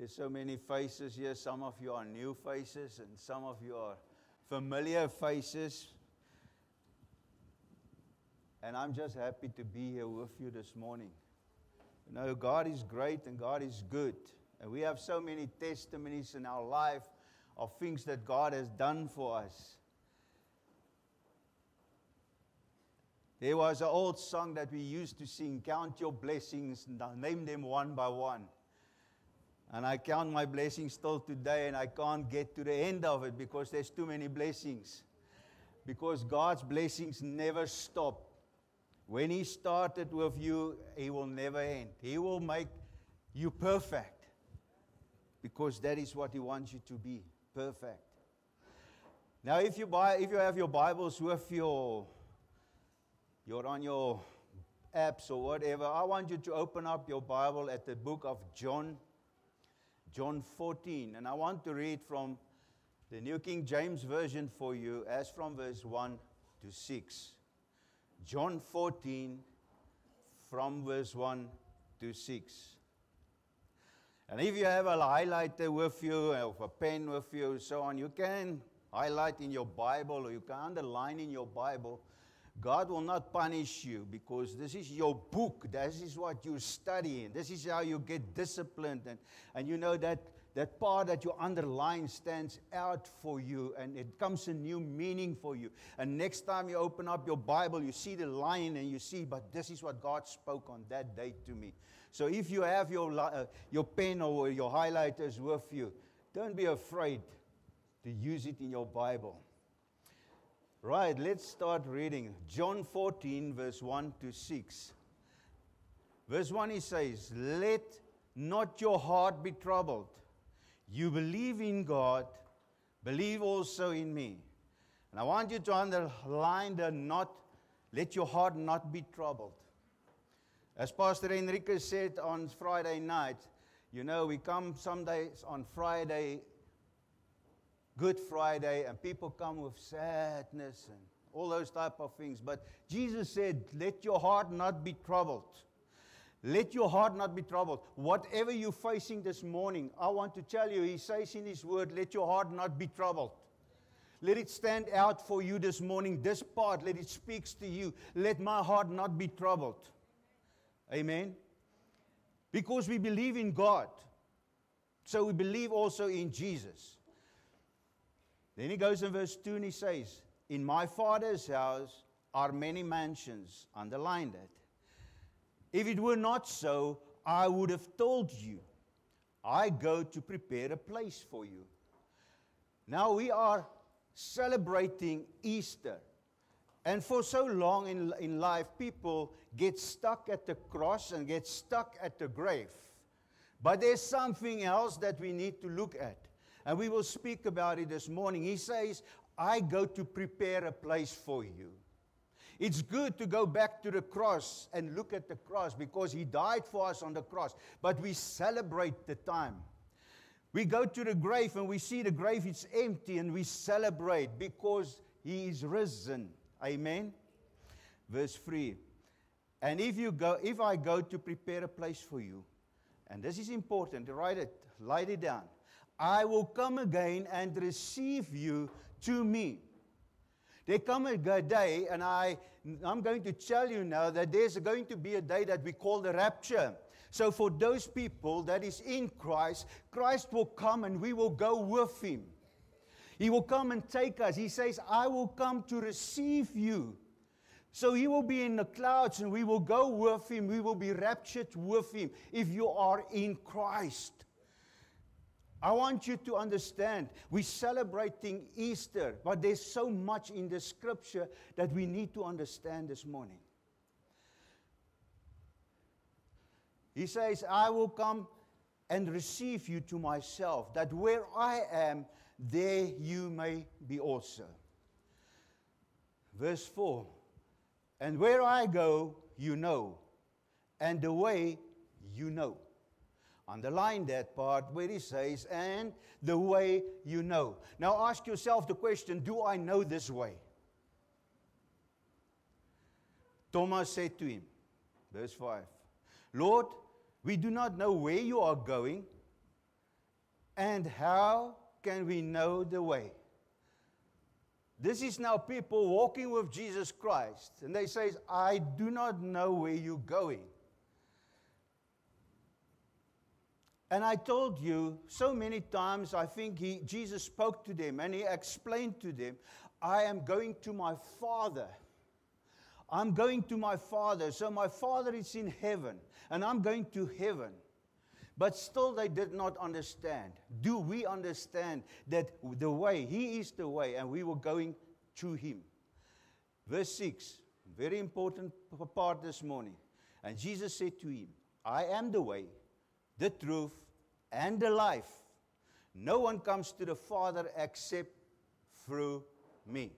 There's so many faces here. Some of you are new faces and some of you are familiar faces. And I'm just happy to be here with you this morning. You know, God is great and God is good. And we have so many testimonies in our life of things that God has done for us. There was an old song that we used to sing, count your blessings, name them one by one. And I count my blessings still today, and I can't get to the end of it because there's too many blessings. Because God's blessings never stop. When He started with you, He will never end. He will make you perfect. Because that is what He wants you to be, perfect. Now, if you have your Bibles with you're on your apps or whatever, I want you to open up your Bible at the book of John 14. And I want to read from the New King James Version for you, as from verse 1 to 6. John 14, from verse 1 to 6. And if you have a highlighter with you, or a pen with you, so on, you can highlight in your Bible, or you can underline in your Bible. God will not punish you because this is your book. This is what you study. This is how you get disciplined. And you know that part that you underline stands out for you and it comes a new meaning for you. And next time you open up your Bible, you see the line and you see, but this is what God spoke on that day to me. So if you have your pen or your highlighters with you, don't be afraid to use it in your Bible. Right, let's start reading. John 14, verse 1 to 6. Verse 1, he says, "Let not your heart be troubled. You believe in God, believe also in me." And I want you to underline the not, let your heart not be troubled. As Pastor Enrique said on Friday night, you know, we come some days on Friday, Good Friday, and people come with sadness and all those type of things. But Jesus said, let your heart not be troubled. Let your heart not be troubled. Whatever you're facing this morning, I want to tell you, He says in His word, let your heart not be troubled. Let it stand out for you this morning. This part, let it speak to you. Let my heart not be troubled. Amen. Because we believe in God. So we believe also in Jesus. Then he goes in verse 2 and he says, in my Father's house are many mansions. Underline that. If it were not so, I would have told you. I go to prepare a place for you. Now we are celebrating Easter. And for so long in life, people get stuck at the cross and get stuck at the grave. But there's something else that we need to look at. And we will speak about it this morning. He says, I go to prepare a place for you. It's good to go back to the cross and look at the cross because He died for us on the cross. But we celebrate the time. We go to the grave and we see the grave is empty and we celebrate because He is risen. Amen. Verse 3. And if I go to prepare a place for you, and this is important, write it down. I will come again and receive you to me. There comes a day, and I'm going to tell you now that there's going to be a day that we call the rapture. So for those people that is in Christ, Christ will come and we will go with Him. He will come and take us. He says, I will come to receive you. So He will be in the clouds and we will go with Him. We will be raptured with Him if you are in Christ. I want you to understand, we're celebrating Easter, but there's so much in the Scripture that we need to understand this morning. He says, I will come and receive you to myself, that where I am, there you may be also. Verse 4, and where I go, you know, and the way you know. Underline that part where he says, and the way you know. Now ask yourself the question, do I know this way? Thomas said to Him, verse 5, Lord, we do not know where you are going, And how can we know the way? This is now people walking with Jesus Christ. And they say, I do not know where you're going. And I told you so many times, I think Jesus spoke to them and he explained to them, I am going to my Father. I'm going to my Father. So my Father is in heaven and I'm going to heaven. But still they did not understand. Do we understand that the way, He is the way, and we were going to Him? Verse 6, very important part this morning. And Jesus said to him, I am the way, the truth, and the life. No one comes to the Father except through me.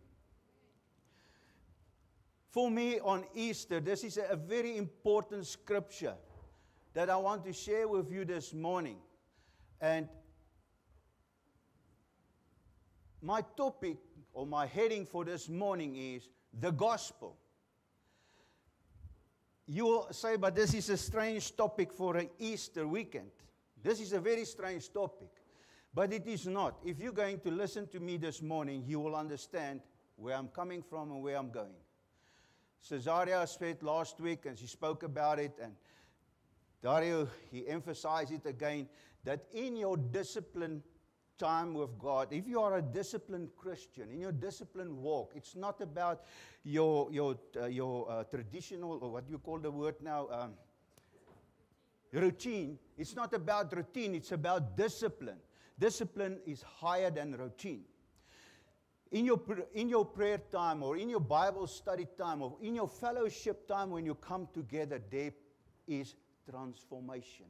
For me on Easter, this is a very important scripture that I want to share with you this morning. And my topic or my heading for this morning is the gospel. You will say, but this is a strange topic for an Easter weekend. This is a very strange topic. But it is not. If you're going to listen to me this morning, you will understand where I'm coming from and where I'm going. Cesaria spoke last week and she spoke about it, and Dario, he emphasized it again, that in your disciplined time with God, if you are a disciplined Christian, in your disciplined walk, it's not about your traditional, or what you call the word now, routine. It's not about routine, it's about discipline. Discipline is higher than routine. In your prayer time, or in your Bible study time, or in your fellowship time when you come together, there is transformation.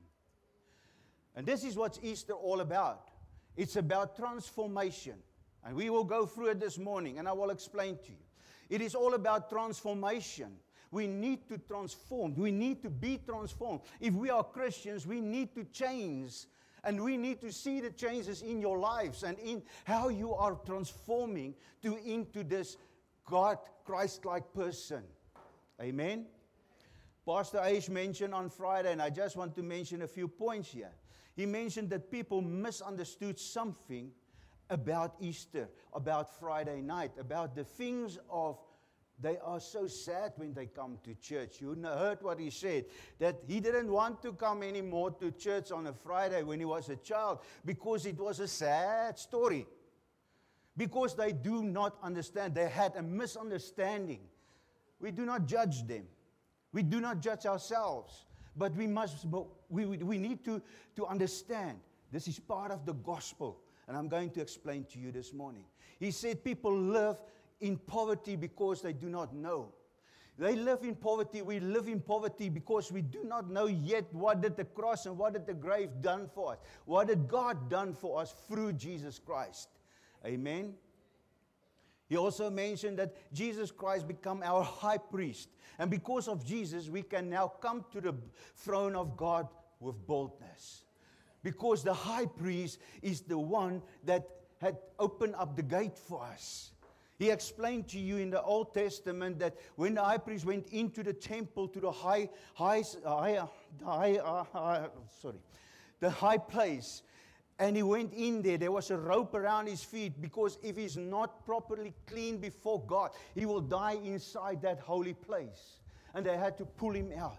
And this is what Easter all about. It's about transformation. And we will go through it this morning, and I will explain to you. It is all about transformation. We need to transform. We need to be transformed. If we are Christians, we need to change. And we need to see the changes in your lives and in how you are transforming into this God, Christ-like person. Amen? Pastor Aish mentioned on Friday, and I just want to mention a few points here. He mentioned that people misunderstood something about Easter, about Friday night, about the things of, they are so sad when they come to church. You heard what he said, that he didn't want to come anymore to church on a Friday when he was a child, because it was a sad story. Because they do not understand. They had a misunderstanding. We do not judge them. We do not judge ourselves, but we need to understand this is part of the gospel, and I'm going to explain to you this morning. He said people live in poverty because they do not know. They live in poverty. We live in poverty because we do not know yet what did the cross and what did the grave done for us. What did God done for us through Jesus Christ? Amen. He also mentioned that Jesus Christ become our high priest. And because of Jesus, we can now come to the throne of God with boldness. Because the high priest is the one that had opened up the gate for us. He explained to you in the Old Testament that when the high priest went into the temple to the high place, and he went in there was a rope around his feet, because if he's not properly clean before God, he will die inside that holy place. And they had to pull him out.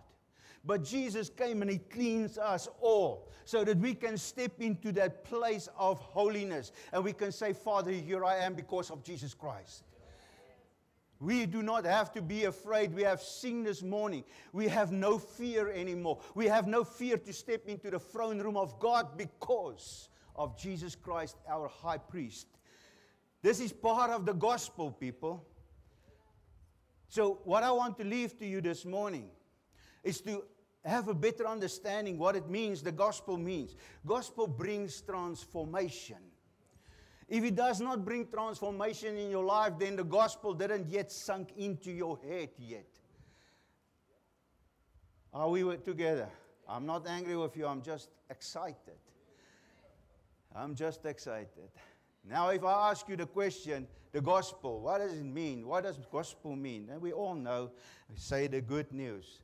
But Jesus came and He cleans us all so that we can step into that place of holiness. And we can say, Father, here I am because of Jesus Christ. We do not have to be afraid. We have seen this morning. We have no fear anymore. We have no fear to step into the throne room of God because of Jesus Christ, our high priest. This is part of the gospel, people. So what I want to leave to you this morning is to have a better understanding what it means, the gospel means. Gospel brings transformation. If it does not bring transformation in your life, then the gospel didn't yet sunk into your head yet. Are we together? I'm not angry with you, I'm just excited. I'm just excited. Now, if I ask you the question, the gospel, what does it mean? What does gospel mean? And we all know, we say the good news.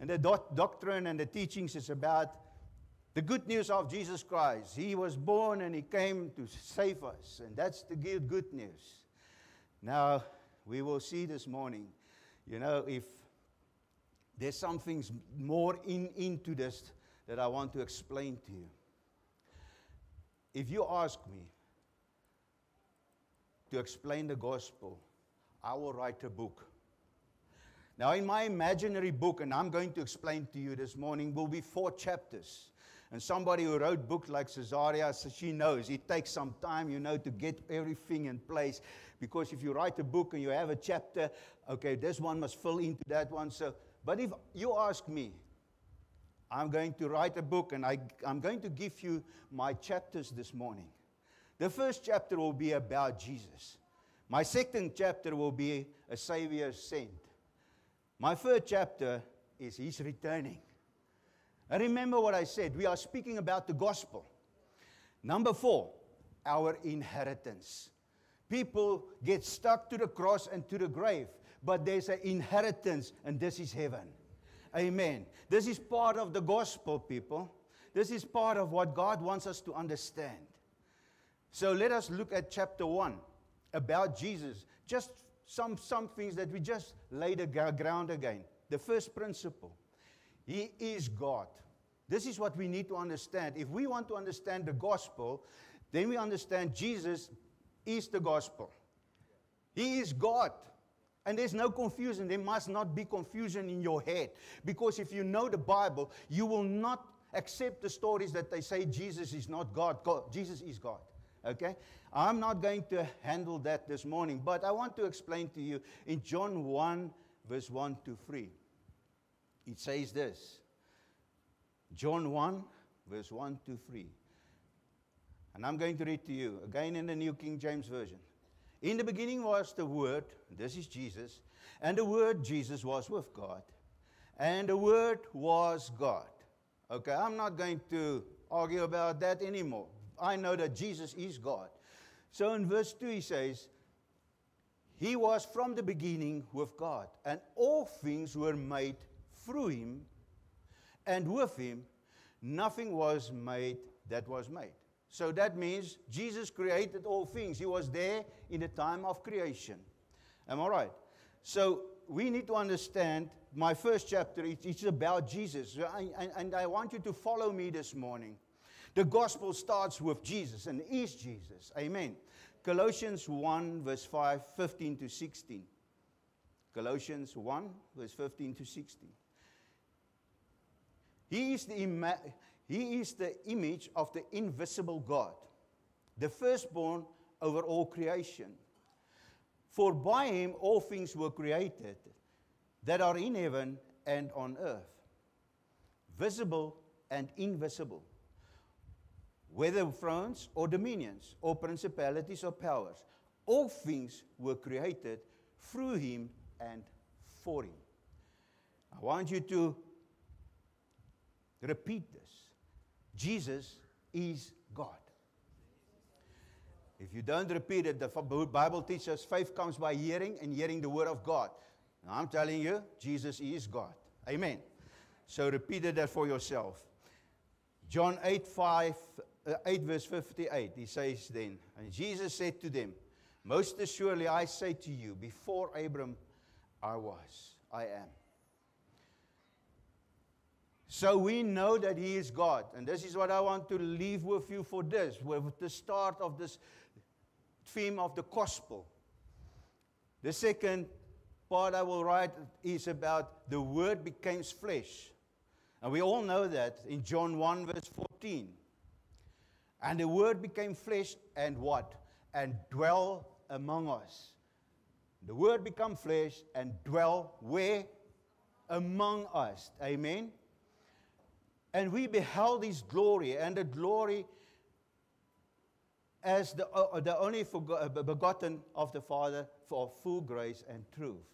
And the doctrine and the teachings is about The good news of Jesus Christ. He was born and He came to save us. And that's the good news. Now, we will see this morning, if there's some things more into this that I want to explain to you. If you ask me to explain the gospel, I will write a book. Now, in my imaginary book, and I'm going to explain to you this morning, will be 4 chapters. And somebody who wrote books like Caesarea, she knows it takes some time, to get everything in place. Because if you write a book and you have a chapter, okay, this one must fill into that one. But if you ask me, I'm going to write a book and I'm going to give you my chapters this morning. The first chapter will be about Jesus. My second chapter will be a Savior sent. My third chapter is He's returning. And remember what I said, we are speaking about the gospel. Number 4, our inheritance. People get stuck to the cross and to the grave, but there's an inheritance, and this is heaven. Amen. This is part of the gospel, people. This is part of what God wants us to understand. So let us look at chapter 1 about Jesus. Just some things that we just lay the ground again. The first principle, He is God. This is what we need to understand. If we want to understand the gospel, then we understand Jesus is the gospel. He is God. And there's no confusion. There must not be confusion in your head. Because if you know the Bible, you will not accept the stories that they say Jesus is not God. Jesus is God. Okay? I'm not going to handle that this morning. But I want to explain to you in John 1, verse 1 to 3. It says this. John 1, verse 1 to 3. And I'm going to read to you, again in the New King James Version. In the beginning was the Word, this is Jesus, and the Word, Jesus, was with God. And the Word was God. Okay, I'm not going to argue about that anymore. I know that Jesus is God. So in verse 2 he says, He was from the beginning with God, and all things were made through Him, and with Him nothing was made that was made. So that means Jesus created all things. He was there in the time of creation. Am I right? So we need to understand, my first chapter, it's about Jesus. And I want you to follow me this morning. The gospel starts with Jesus and is Jesus. Amen. Colossians 1, verse 15 to 16. Colossians 1, verse 15 to 16. He is the image of the invisible God, the firstborn over all creation. For by Him all things were created, that are in heaven and on earth, visible and invisible, whether thrones or dominions, or principalities or powers. All things were created through Him and for Him. I want you to repeat this. Jesus is God. If you don't repeat it, the Bible teaches us faith comes by hearing, and hearing the word of God. And I'm telling you, Jesus is God. Amen. So repeat that for yourself. John 8, verse 58, he says then, and Jesus said to them, Most assuredly I say to you, before Abraham I am. So we know that He is God. And this is what I want to leave with you for this, with the start of this theme of the gospel. The second part I will write is about the Word became flesh. And we all know that in John 1, verse 14. And the Word became flesh and what? And dwell among us. The Word became flesh and dwell where? Among us. Amen. And we beheld His glory, and the glory as the only begotten of the Father, for full grace and truth.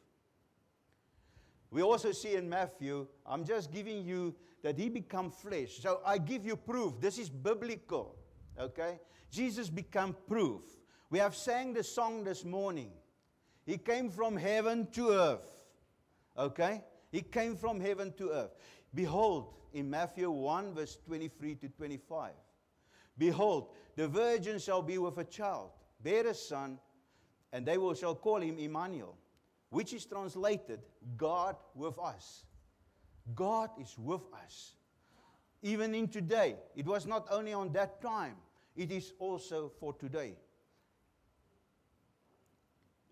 We also see in Matthew, I'm just giving you that He became flesh. So I give you proof. This is biblical. Okay? Jesus became proof. We have sang the song this morning. He came from heaven to earth. Okay? He came from heaven to earth. Behold, in Matthew 1, verse 23 to 25. Behold, the virgin shall be with a child, bear a son, and shall call him Emmanuel, which is translated, God with us. God is with us. Even in today, it was not only on that time, it is also for today.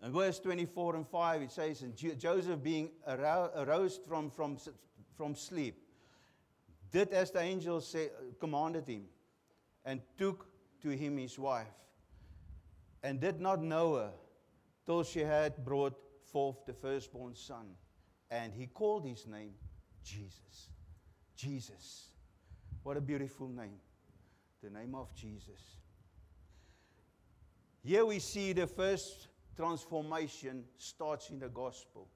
In verse 24 and 5, it says, and Joseph being arose from sleep, did as the angel commanded him, and took to him his wife, and did not know her, till she had brought forth the firstborn son. And he called his name Jesus. Jesus. What a beautiful name. The name of Jesus. Here we see the first transformation starts in the gospel.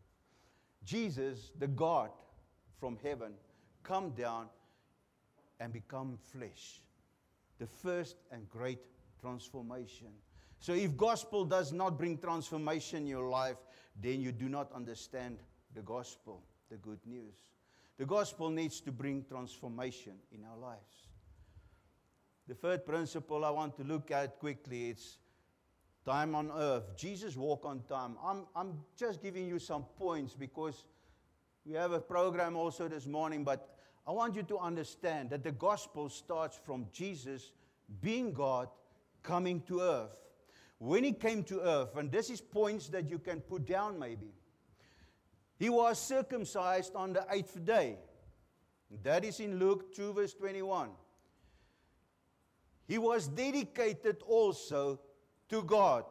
Jesus, the God from heaven, come down and become flesh. The first and great transformation. So if gospel does not bring transformation in your life, then you do not understand the gospel, the good news. The gospel needs to bring transformation in our lives. The third principle I want to look at quickly, it's time on earth. Jesus walked on time. I'm just giving you some points because we have a program also this morning, but I want you to understand that the gospel starts from Jesus being God coming to earth. When he came to earth, and this is points that you can put down maybe. He was circumcised on the 8th day. That is in Luke 2 verse 21. He was dedicated also to God.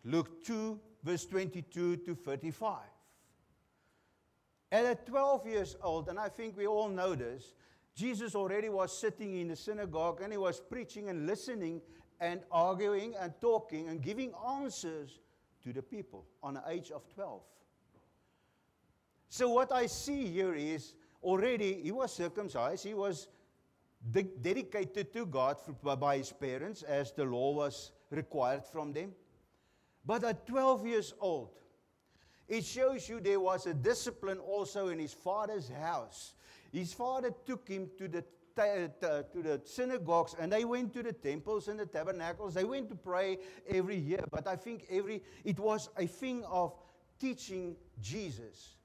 Luke 2 verse 22 to 35. At 12 years old, and I think we all know this, Jesus already was sitting in the synagogue and he was preaching and listening and arguing and talking and giving answers to the people on the age of 12. So what I see here is already he was circumcised. He was dedicated to God by his parents as the law was required from them. But at 12 years old, it shows you there was a discipline also in his father's house. His father took him to the synagogues, and they went to the temples and the tabernacles. They went to pray every year. But I think it was a thing of teaching Jesus.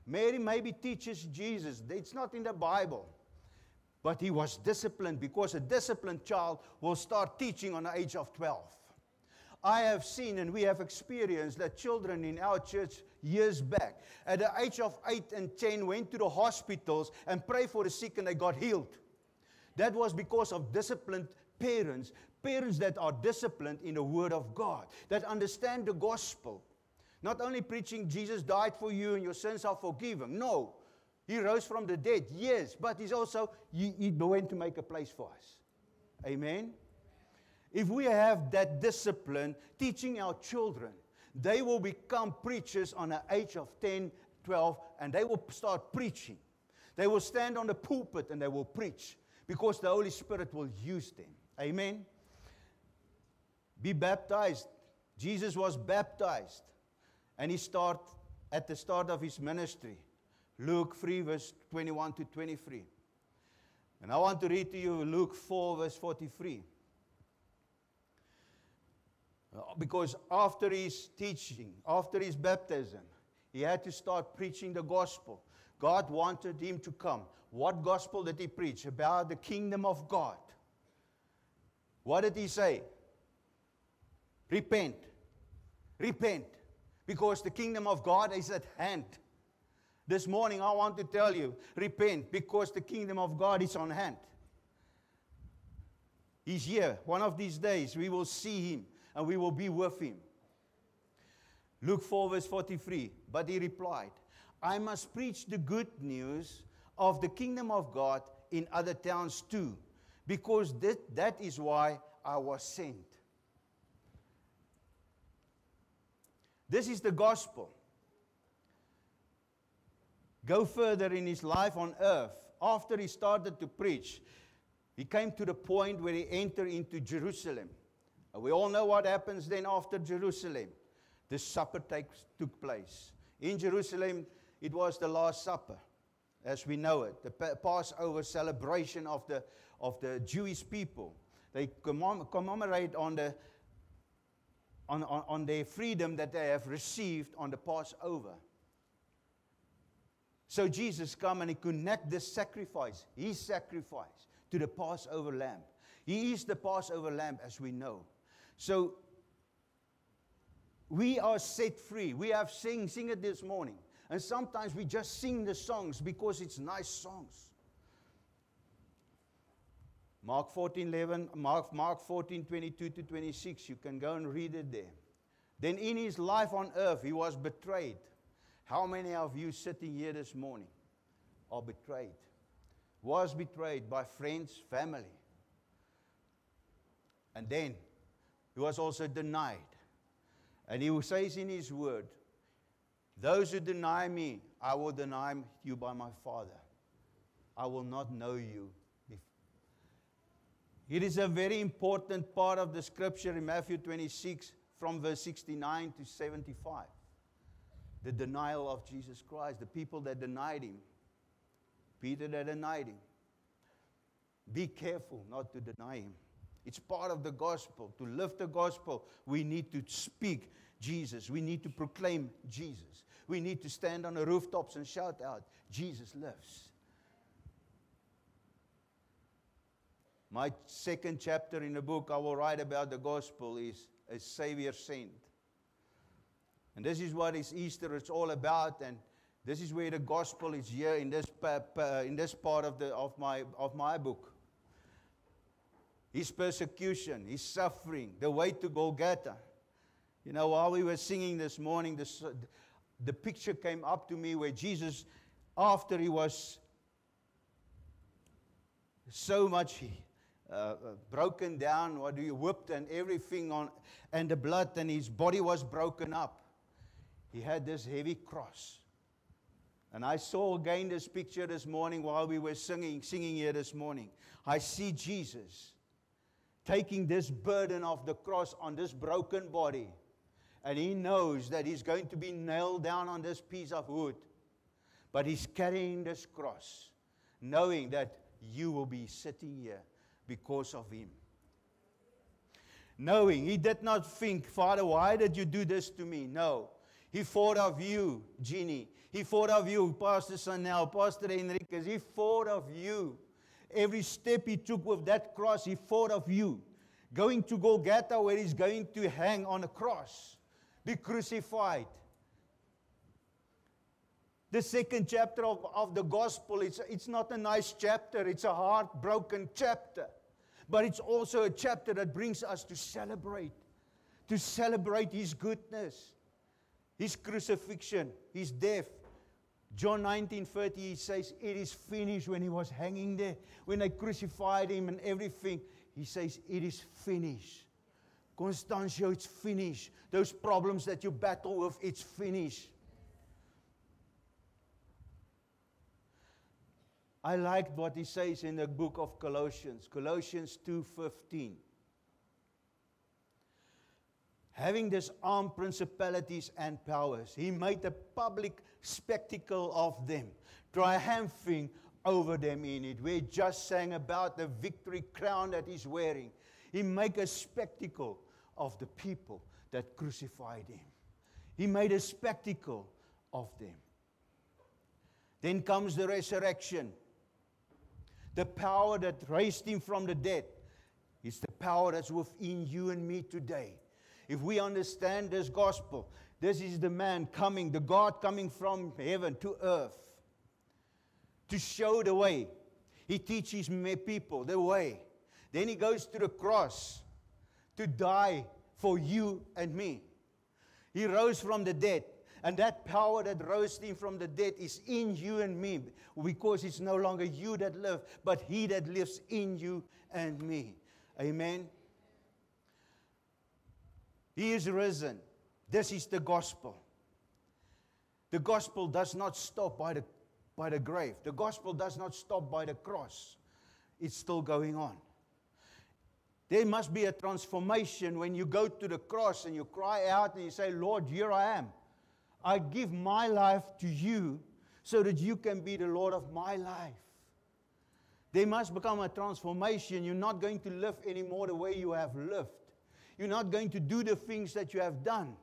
Mary maybe teaches Jesus. It's not in the Bible. But he was disciplined, because a disciplined child will start teaching on the age of 12. I have seen and we have experienced that children in our church years back, at the age of 8 and 10, went to the hospitals and prayed for the sick and they got healed. That was because of disciplined parents. Parents that are disciplined in the Word of God, that understand the gospel. Not only preaching Jesus died for you and your sins are forgiven. No, he rose from the dead, yes, but he's also, he went to make a place for us. Amen? If we have that discipline, teaching our children, they will become preachers on the age of 10, 12, and they will start preaching. They will stand on the pulpit and they will preach, because the Holy Spirit will use them. Amen? Be baptized. Jesus was baptized. And he started at the start of his ministry. Luke 3 verse 21 to 23. And I want to read to you Luke 4 verse 43. Because after his teaching, after his baptism, he had to start preaching the gospel. God wanted him to come. What gospel did he preach? About the kingdom of God. What did he say? Repent. Repent. Because the kingdom of God is at hand. This morning I want to tell you, repent, because the kingdom of God is on hand. He's here. One of these days we will see him and we will be with him. Luke 4 verse 43. But he replied, I must preach the good news of the kingdom of God in other towns too, because that is why I was sent. This is the gospel. Go further in his life on earth. After he started to preach, he came to the point where he entered into Jerusalem. And we all know what happens then after Jerusalem. The supper took place. In Jerusalem, it was the Last Supper. as we know it, the Passover celebration of the Jewish people. They commemorate on their freedom that they have received on the Passover. So Jesus come and He connect this sacrifice, His sacrifice, to the Passover lamb. He is the Passover lamb, as we know. So we are set free. We have sing it this morning. And sometimes we just sing the songs because it's nice songs. Mark 14:22-26, you can go and read it there. Then in His life on earth, He was betrayed. How many of you sitting here this morning are betrayed? Was betrayed by friends, family. And then He was also denied. And He says in His word, those who deny me, I will deny you by my Father. I will not know you. It is a very important part of the scripture in Matthew 26 from verse 69 to 75. The denial of Jesus Christ, the people that denied Him. Peter that denied Him. Be careful not to deny Him. It's part of the gospel. To live the gospel, we need to speak Jesus. We need to proclaim Jesus. We need to stand on the rooftops and shout out, Jesus lives. My second chapter in the book I will write about the gospel is a Savior sent. And this is what is Easter it's all about, and this is where the gospel is here in this part of my book. His persecution, His suffering, the way to Golgotha. You know, while we were singing this morning, the picture came up to me where Jesus, after He was so much broken down, whipped and everything and the blood, and His body was broken up. He had this heavy cross. And I saw again this picture this morning while we were singing here this morning. I see Jesus taking this burden of the cross on this broken body. And He knows that He's going to be nailed down on this piece of wood. But He's carrying this cross, knowing that you will be sitting here because of Him. Knowing, He did not think, Father, why did you do this to me? No. He thought of you, Jeannie. He thought of you, Pastor Sanel, Pastor Enriquez. He thought of you. Every step He took with that cross, He thought of you. Going to Golgotha, where He's going to hang on a cross, be crucified. The second chapter of the gospel, it's not a nice chapter. It's a heartbroken chapter. But it's also a chapter that brings us to celebrate His goodness, His crucifixion, His death. John 19:30, He says, it is finished. When He was hanging there, when they crucified Him and everything, He says, it is finished. Constancio, it's finished. Those problems that you battle with, it's finished. I liked what he says in the book of Colossians, Colossians 2:15. Having disarmed principalities and powers, He made a public spectacle of them, triumphing over them in it. We just sang about the victory crown that He's wearing. He made a spectacle of the people that crucified Him. He made a spectacle of them. Then comes the resurrection. The power that raised Him from the dead is the power that's within you and me today. If we understand this gospel, this is the man coming, the God coming from heaven to earth to show the way. He teaches people the way. Then He goes to the cross to die for you and me. He rose from the dead. And that power that rose Him from the dead is in you and me, because it's no longer you that live, but He that lives in you and me. Amen. He is risen. This is the gospel. The gospel does not stop by the grave. The gospel does not stop by the cross. It's still going on. There must be a transformation when you go to the cross and you cry out and you say, Lord, here I am. I give my life to you so that you can be the Lord of my life. There must become a transformation. You're not going to live anymore the way you have lived. You're not going to do the things that you have done.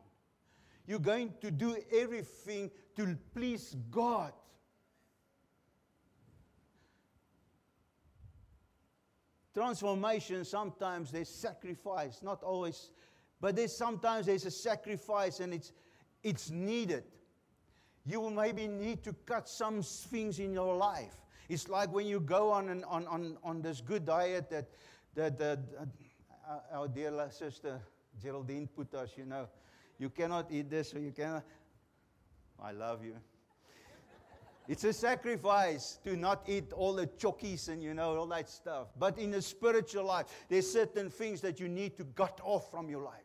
You're going to do everything to please God. Transformation, sometimes there's sacrifice, not always, but sometimes there's a sacrifice and it's needed. You will maybe need to cut some things in your life. It's like when you go on this good diet that our dear sister Geraldine put us, you cannot eat this, or you cannot. I love you. It's a sacrifice to not eat all the chockies and all that stuff. But in the spiritual life, there's certain things that you need to cut off from your life.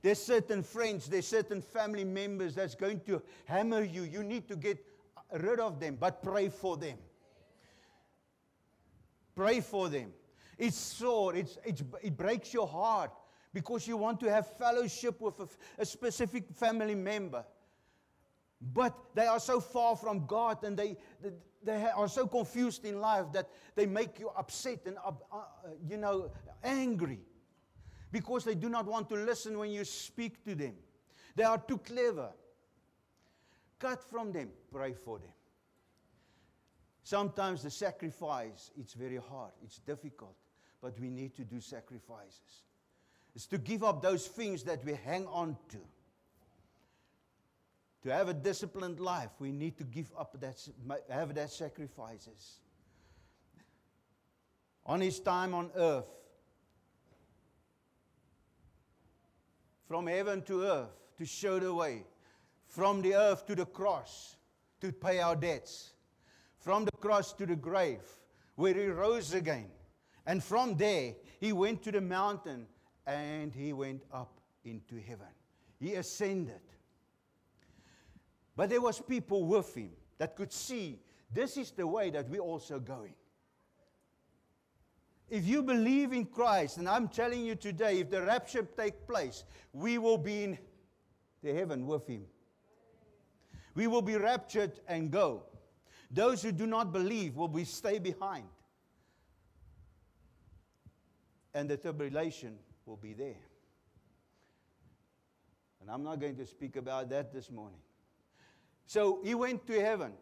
There's certain friends, there's certain family members that's going to hammer you. You need to get rid of them, but pray for them. Pray for them. It's sore. It breaks your heart because you want to have fellowship with a specific family member. But they are so far from God, and they are so confused in life that they make you upset and angry because they do not want to listen when you speak to them. They are too clever. Cut from them. Pray for them. Sometimes the sacrifice, it's very hard. It's difficult. But we need to do sacrifices. It's to give up those things that we hang on to. To have a disciplined life, we need to give up have that sacrifices. On His time on earth, from heaven to earth, to show the way. From the earth to the cross, to pay our debts. From the cross to the grave, where He rose again. And from there, He went to the mountain, and He went up into heaven. He ascended. But there was people with Him that could see this is the way that we're also going. If you believe in Christ, and I'm telling you today, if the rapture takes place, we will be in the heaven with Him. We will be raptured and go. Those who do not believe will stay behind. And the tribulation will be there. And I'm not going to speak about that this morning. So He went to heaven.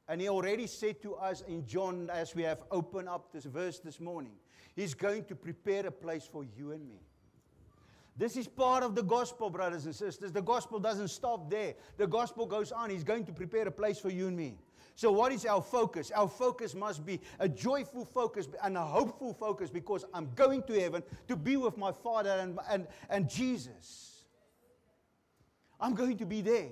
And He already said to us in John, as we have opened up this verse this morning, He's going to prepare a place for you and me. This is part of the gospel, brothers and sisters. The gospel doesn't stop there. The gospel goes on. He's going to prepare a place for you and me. So what is our focus? Our focus must be a joyful focus and a hopeful focus, because I'm going to heaven to be with my Father and Jesus. I'm going to be there.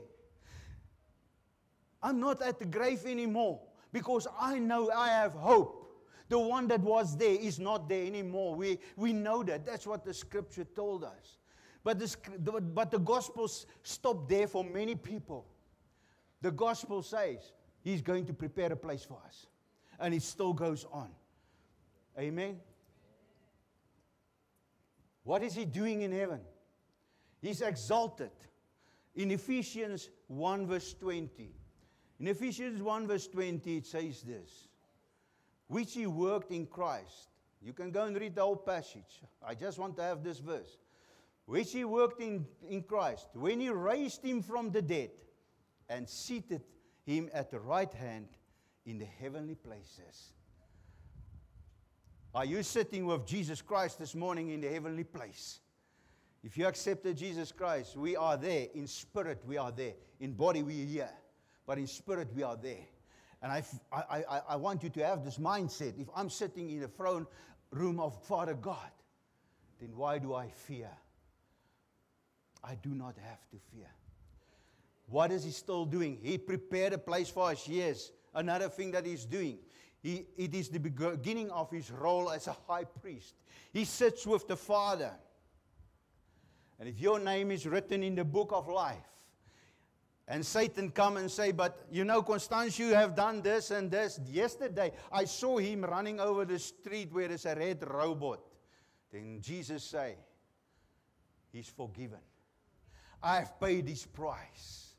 I'm not at the grave anymore because I know I have hope. The one that was there is not there anymore. We know that. That's what the Scripture told us. But the gospel stopped there for many people. The gospel says He's going to prepare a place for us. And it still goes on. Amen? What is He doing in heaven? He's exalted. In Ephesians 1 verse 20. In Ephesians 1 verse 20 it says this. Which He worked in Christ. You can go and read the whole passage. I just want to have this verse. Which He worked in Christ, when He raised Him from the dead and seated Him at the right hand in the heavenly places. Are you sitting with Jesus Christ this morning in the heavenly place? If you accepted Jesus Christ, we are there. In spirit, we are there. In body, we are here. But in spirit, we are there. And I want you to have this mindset. If I'm sitting in the throne room of Father God, then why do I fear? I do not have to fear. What is He still doing? He prepared a place for us. Yes, another thing that He's doing. It is the beginning of His role as a high priest. He sits with the Father. And if your name is written in the book of life, and Satan come and say, but Constance, you have done this and this. Yesterday, I saw him running over the street where there's a red robot. Then Jesus say, he's forgiven. I have paid his price.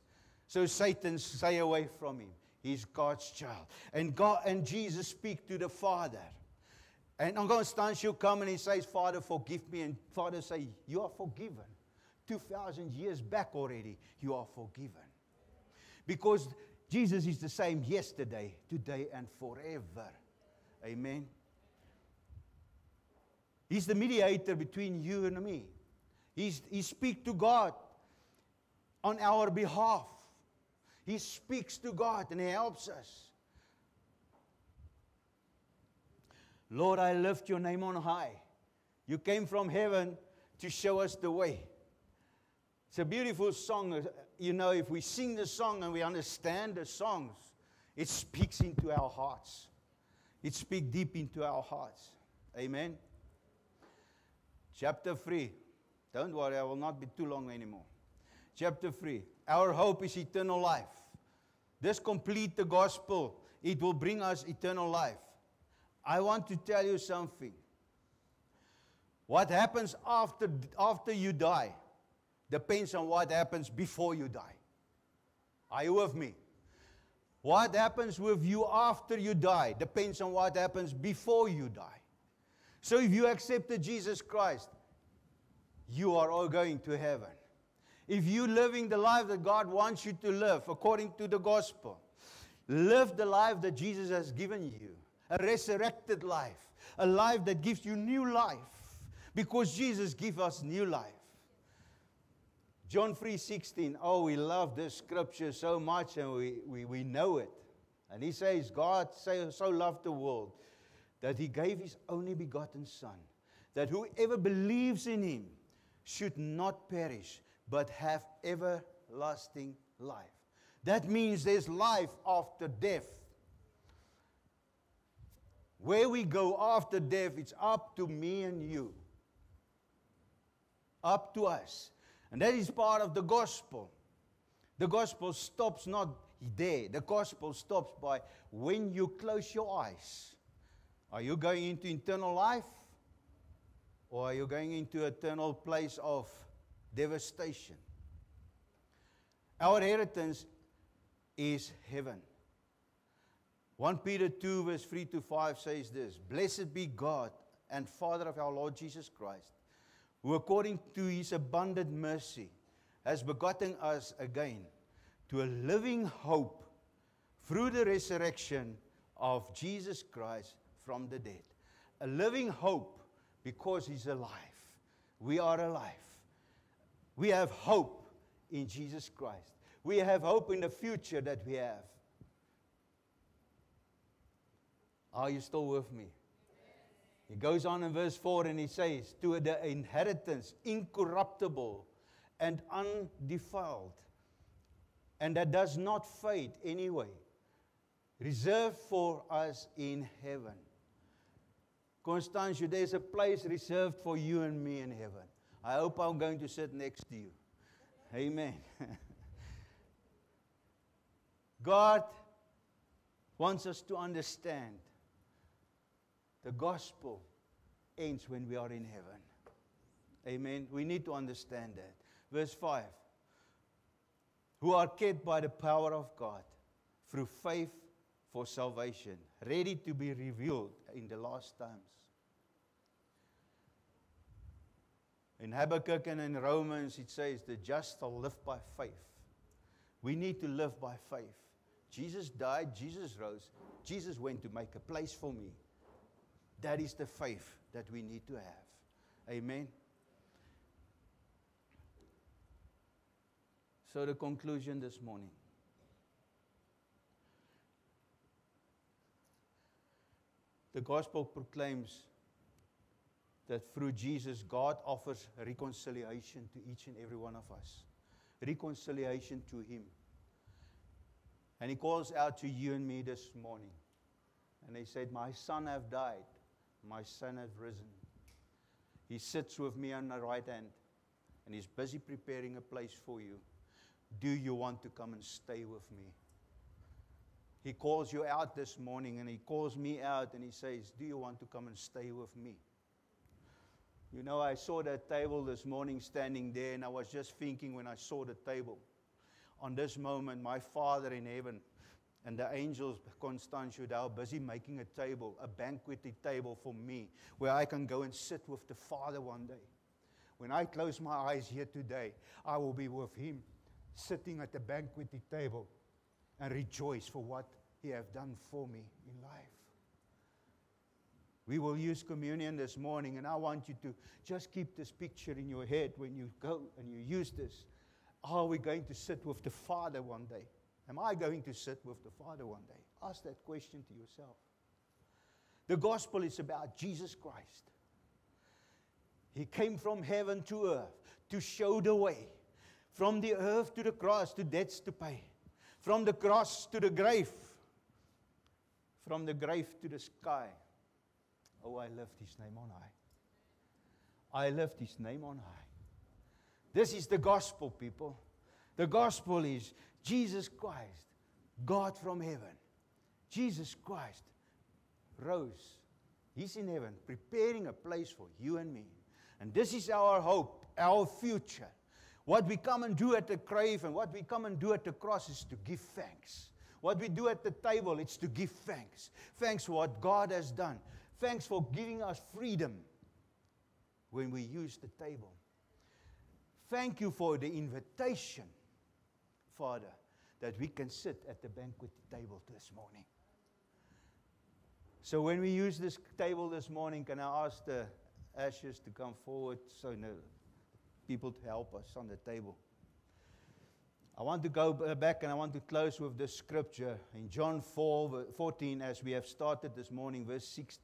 So Satan, stay away from him. He's God's child. And God and Jesus speak to the Father. And on Constance, she'll come and he says, Father, forgive me. And Father say, you are forgiven. 2,000 years back already, you are forgiven. Because Jesus is the same yesterday, today, and forever. Amen. He's the mediator between you and me. He speaks to God on our behalf. He speaks to God and He helps us. Lord, I lift your name on high. You came from heaven to show us the way. It's a beautiful song. You know, if we sing the song and we understand the songs, it speaks into our hearts. It speaks deep into our hearts. Amen. Chapter 3. Don't worry, I will not be too long anymore. Chapter 3. Our hope is eternal life. This complete the gospel. It will bring us eternal life. I want to tell you something. What happens after you die depends on what happens before you die. Are you with me? What happens with you after you die depends on what happens before you die. So if you accepted Jesus Christ, you are all going to heaven. If you're living the life that God wants you to live according to the gospel, live the life that Jesus has given you. A resurrected life. A life that gives you new life. Because Jesus gives us new life. John 3:16. Oh, we love this scripture so much and we know it. And he says, God so loved the world that He gave His only begotten Son, that whoever believes in Him should not perish, but have everlasting life. That means there's life after death. Where we go after death, it's up to me and you. Up to us. And that is part of the gospel. The gospel stops not there. The gospel stops by when you close your eyes. Are you going into eternal life? Or are you going into an eternal place of devastation? Our inheritance is heaven. 1 Peter 2 verse 3-5 says this. Blessed be God and Father of our Lord Jesus Christ, who according to His abundant mercy has begotten us again to a living hope through the resurrection of Jesus Christ from the dead. A living hope because He's alive. We are alive. We have hope in Jesus Christ. We have hope in the future that we have. Are you still with me? He goes on in verse 4 and he says, to the inheritance incorruptible and undefiled, and that does not fade anyway, reserved for us in heaven. Constantia, there's a place reserved for you and me in heaven. I hope I'm going to sit next to you. Amen. God wants us to understand the gospel ends when we are in heaven. Amen. We need to understand that. Verse 5. Who are kept by the power of God through faith for salvation, ready to be revealed in the last times. In Habakkuk and in Romans it says, the just shall live by faith. We need to live by faith. Jesus died, Jesus rose, Jesus went to make a place for me. That is the faith that we need to have. Amen. So the conclusion this morning. The gospel proclaims that through Jesus, God offers reconciliation to each and every one of us. Reconciliation to Him. And He calls out to you and me this morning. And He said, my son have died. My son have risen. He sits with me on the right hand. And He's busy preparing a place for you. Do you want to come and stay with me? He calls you out this morning and He calls me out and He says, do you want to come and stay with me? You know, I saw that table this morning standing there, and I was just thinking when I saw the table, on this moment, my Father in heaven And the angels, Constantia, they are busy making a table, a banqueting table for me, where I can go and sit with the Father one day. When I close my eyes here today, I will be with Him, sitting at the banqueting table and rejoice for what He has done for me in life. We will use communion this morning, and I want you to just keep this picture in your head when you go and you use this. Are we going to sit with the Father one day? Am I going to sit with the Father one day? Ask that question to yourself. The gospel is about Jesus Christ. He came from heaven to earth to show the way. From the earth to the cross, to debts to pay. From the cross to the grave. From the grave to the sky. Oh, I lift His name on high. I lift His name on high. This is the gospel, people. The gospel is Jesus Christ, God from heaven. Jesus Christ rose. He's in heaven, preparing a place for you and me. And this is our hope, our future. What we come and do at the grave and what we come and do at the cross is to give thanks. What we do at the table, it's to give thanks. Thanks for what God has done. Thanks for giving us freedom when we use the table. Thank you for the invitation, Father, that we can sit at the banquet table this morning. So when we use this table this morning, can I ask the ashes to come forward so people to help us on the table? I want to go back and I want to close with this scripture in John 4:14, as we have started this morning, verse 6.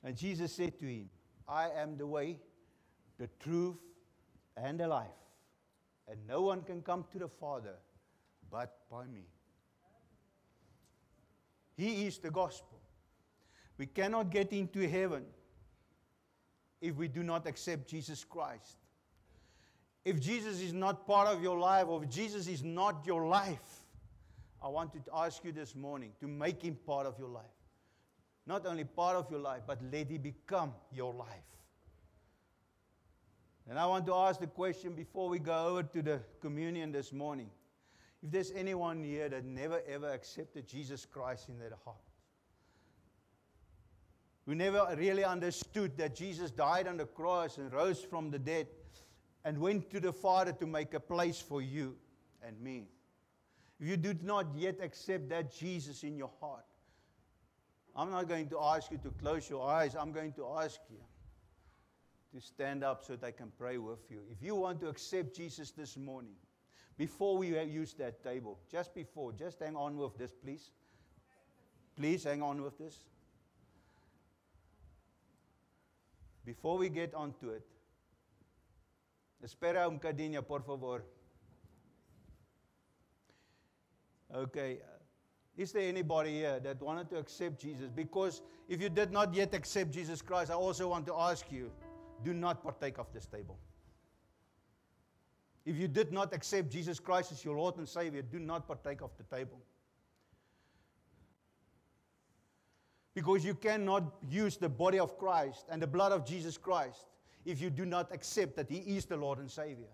And Jesus said to him, I am the way, the truth, and the life. And no one can come to the Father but by me. He is the gospel. We cannot get into heaven if we do not accept Jesus Christ. If Jesus is not part of your life, or if Jesus is not your life, I want to ask you this morning to make Him part of your life. Not only part of your life, but let Him become your life. And I want to ask the question before we go over to the communion this morning. If there's anyone here that never ever accepted Jesus Christ in their heart, who never really understood that Jesus died on the cross and rose from the dead and went to the Father to make a place for you and me. If you do not yet accept that Jesus in your heart, I'm not going to ask you to close your eyes. I'm going to ask you to stand up so that I can pray with you. If you want to accept Jesus this morning, before we use that table, just hang on with this, please. Please hang on with this. Before we get onto it, espera un cadinho, por favor. Okay. Is there anybody here that wanted to accept Jesus? Because if you did not yet accept Jesus Christ, I also want to ask you, do not partake of this table. If you did not accept Jesus Christ as your Lord and Savior, do not partake of the table. Because you cannot use the body of Christ and the blood of Jesus Christ if you do not accept that He is the Lord and Savior.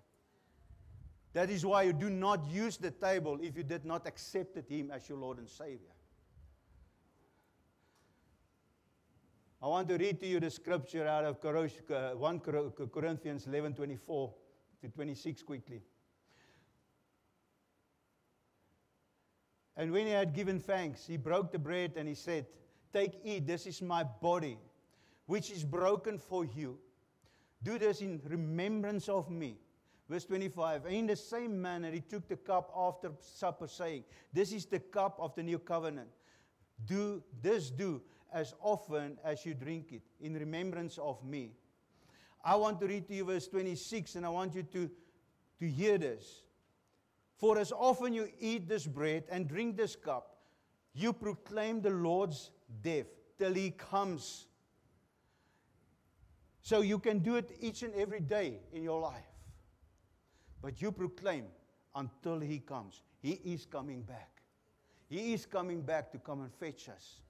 That is why you do not use the table if you did not accept Him as your Lord and Savior. I want to read to you the scripture out of 1 Corinthians 11:24 to 26 quickly. And when He had given thanks, He broke the bread and He said, Take, eat, this is my body, which is broken for you. Do this in remembrance of me. Verse 25, and in the same manner He took the cup after supper, saying, This is the cup of the new covenant. Do as often as you drink it, in remembrance of me. I want to read to you verse 26, and I want you to hear this. For as often you eat this bread and drink this cup, you proclaim the Lord's death till He comes. So you can do it each and every day in your life. But you proclaim until He comes. He is coming back. He is coming back to come and fetch us.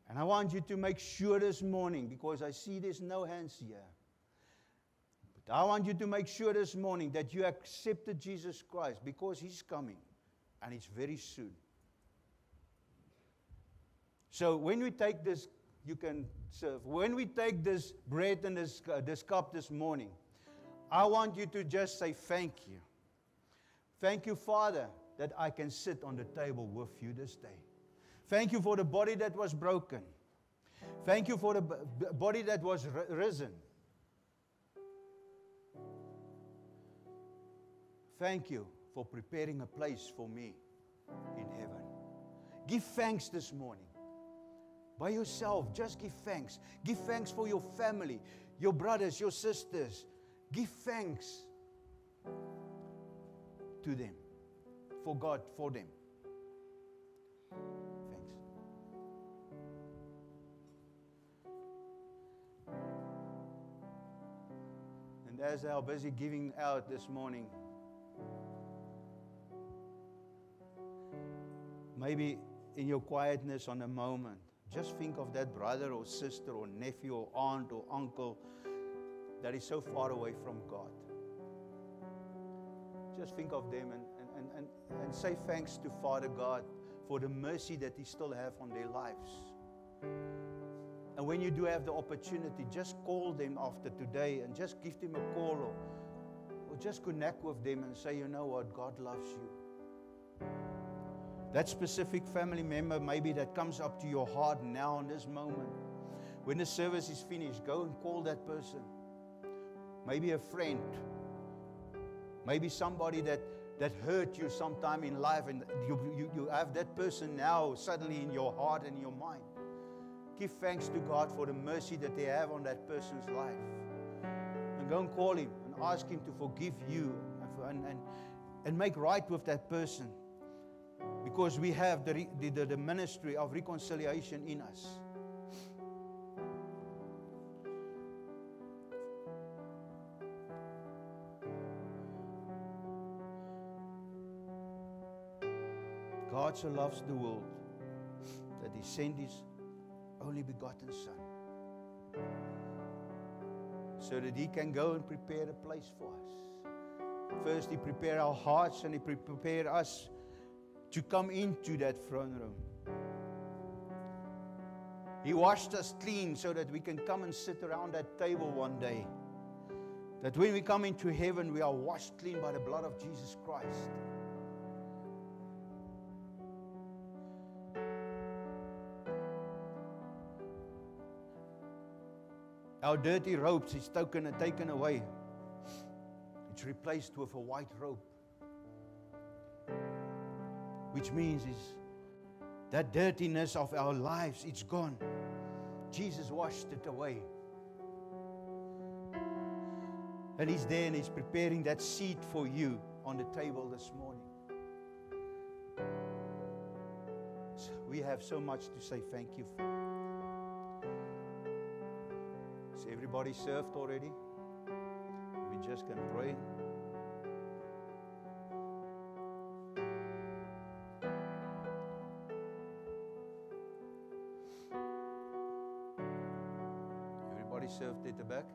And I want you to make sure this morning, because I see there's no hands here. But I want you to make sure this morning that you accepted Jesus Christ, because He's coming And it's very soon. So when we take this, you can serve. When we take this bread and this cup this morning, I want you to just say thank you. Thank you, Father, that I can sit on the table with you this day. Thank you for the body that was broken. Thank you for the body that was risen. Thank you for preparing a place for me in heaven. Give thanks this morning. By yourself, just give thanks. Give thanks for your family, your brothers, your sisters. Give thanks to them, for God, for them. Thanks. And as they are busy giving out this morning, maybe in your quietness on a moment, just think of that brother or sister or nephew or aunt or uncle that is so far away from God. Just think of them and say thanks to Father God for the mercy that He still have on their lives. And when you do have the opportunity, just call them after today and just give them a call or just connect with them and say, you know what, God loves you. That specific family member maybe that comes up to your heart now in this moment. When the service is finished, go and call that person. Maybe a friend. Maybe somebody that hurt you sometime in life, and you have that person now suddenly in your heart and your mind. Give thanks to God for the mercy that they have on that person's life. And go and call him and ask him to forgive you and make right with that person. Because we have the ministry of reconciliation in us. God so loves the world that He sent His only begotten Son, so that He can go and prepare a place for us. First, He prepared our hearts, and He prepared us to come into that throne room. He washed us clean so that we can come and sit around that table one day. That when we come into heaven, we are washed clean by the blood of Jesus Christ. Our dirty robes is taken away. It's replaced with a white robe. Which means is that dirtiness of our lives, it's gone. Jesus washed it away. And He's there and He's preparing that seat for you on the table this morning. So we have so much to say thank you for. Is everybody served already? We just can pray. Everybody served at the back?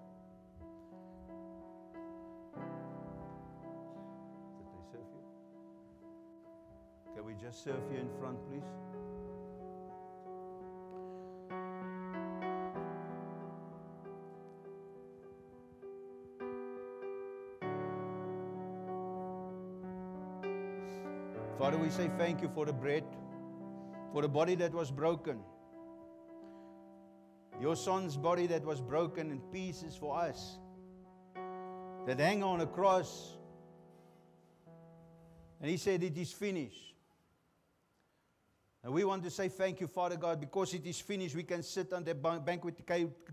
Did they serve you? Can we just serve you in front, please? Father, we say thank you for the bread, for the body that was broken. Your Son's body that was broken in pieces for us, that hang on a cross. And He said, it is finished. And we want to say thank you, Father God, because it is finished, we can sit on the banquet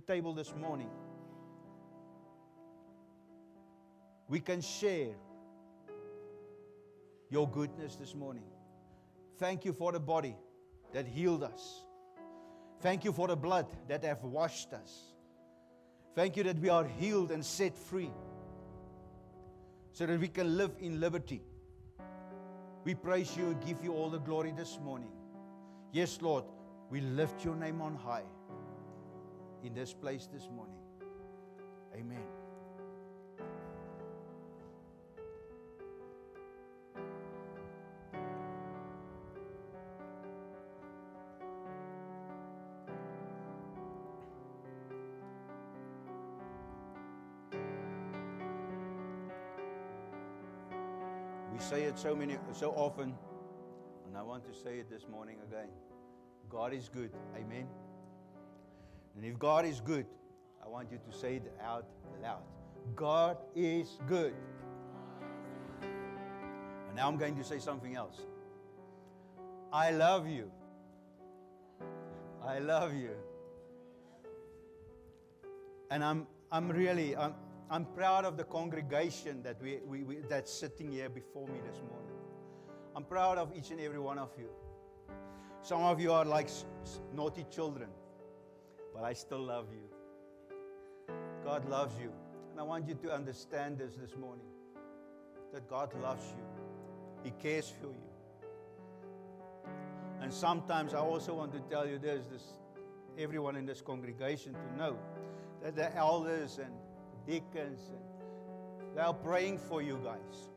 table this morning. We can share your goodness this morning. Thank you for the body that healed us. Thank you for the blood that have washed us. Thank you that we are healed and set free, so that we can live in liberty. We praise you and give you all the glory this morning. Yes, Lord, we lift your name on high in this place this morning. Amen. We say it so often, and I want to say it this morning again. God is good. Amen. And if God is good, I want you to say it out loud. God is good. And now I'm going to say something else. I love you. I love you. And I'm proud of the congregation that that's sitting here before me this morning. I'm proud of each and every one of you. Some of you are like naughty children, but I still love you. God loves you. And I want you to understand this morning, that God loves you. He cares for you. And sometimes I also want to tell you this, everyone in this congregation to know that the elders and deacons, they are praying for you guys.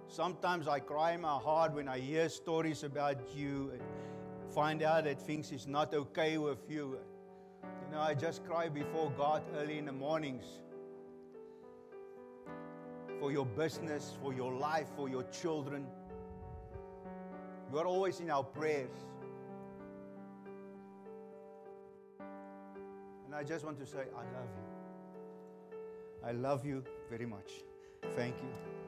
Sometimes I cry in my heart when I hear stories about you and find out that things is not okay with you. You know, I just cry before God early in the mornings for your business, for your life, for your children. You are always in our prayers. And I just want to say, I love you. I love you very much. Thank you.